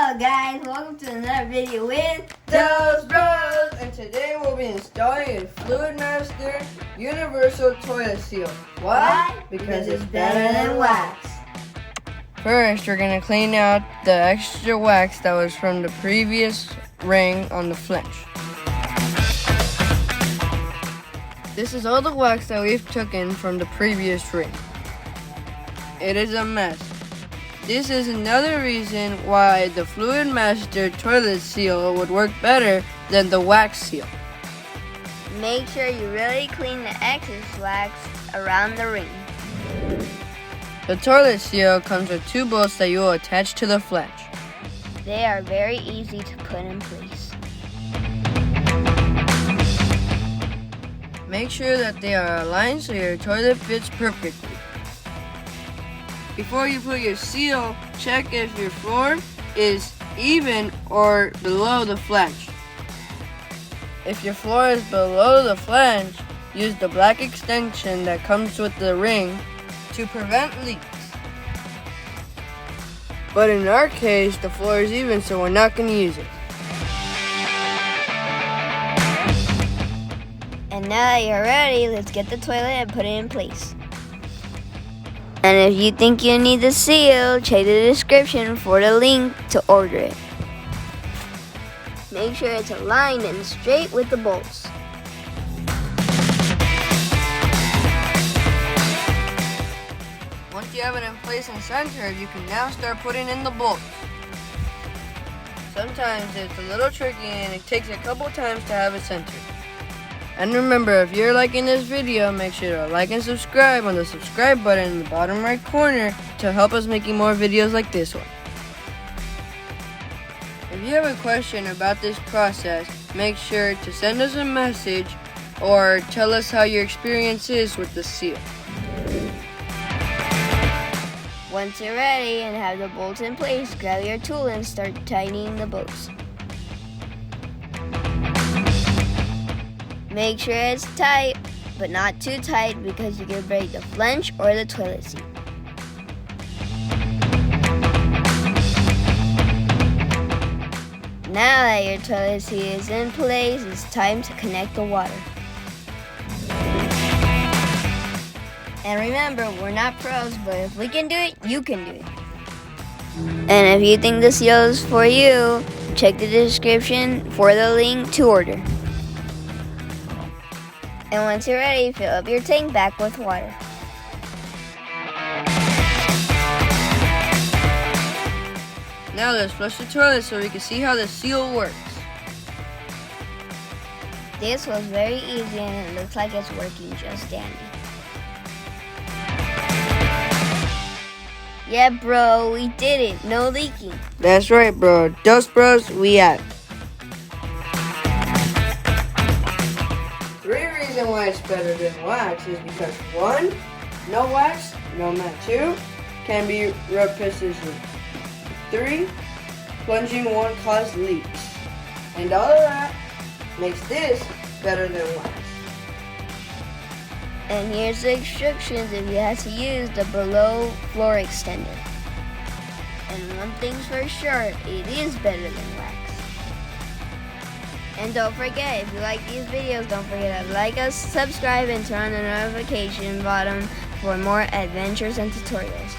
Hello guys, welcome to another video with Bros, and today we'll be installing a Fluidmaster universal toilet seal. Why? Because it's better than wax. First, we're going to clean out the extra wax that was from the previous ring on the flange. This is all the wax that we've taken from the previous ring. It is a mess. This is another reason why the Fluidmaster toilet seal would work better than the wax seal. Make sure you really clean the excess wax around the ring. The toilet seal comes with two bolts that you will attach to the flange. They are very easy to put in place. Make sure that they are aligned so your toilet fits perfectly. Before you put your seal, check if your floor is even or below the flange. If your floor is below the flange, use the black extension that comes with the ring to prevent leaks. But in our case, the floor is even, so we're not going to use it. And now that you're ready, let's get the toilet and put it in place. And if you think you need the seal, check the description for the link to order it. Make sure it's aligned and straight with the bolts. Once you have it in place and centered, you can now start putting in the bolts. Sometimes it's a little tricky and it takes a couple times to have it centered. And remember, if you're liking this video, make sure to like and subscribe on the subscribe button in the bottom right corner to help us making more videos like this one. If you have a question about this process, make sure to send us a message or tell us how your experience is with the seal. Once you're ready and have the bolts in place, grab your tool and start tightening the bolts. Make sure it's tight, but not too tight because you can break the flange or the toilet seat. Now that your toilet seat is in place, it's time to connect the water. And remember, we're not pros, but if we can do it, you can do it. And if you think the seal is for you, check the description for the link to order. And once you're ready, fill up your tank back with water. Now let's flush the toilet so we can see how the seal works. This was very easy and it looks like it's working just dandy. Yeah, bro, we did it. No leaking. That's right, bro. Dust Bros, we out. Three reasons why it's better than wax is because 1, no wax, no mat. 2, can be rubbed precision. 3, plunging won't cause leaks. And all of that makes this better than wax. And here's the instructions if you have to use the below floor extender. And one thing's for sure, it is better than wax. And don't forget, if you like these videos, don't forget to like us, subscribe, and turn on the notification button for more adventures and tutorials.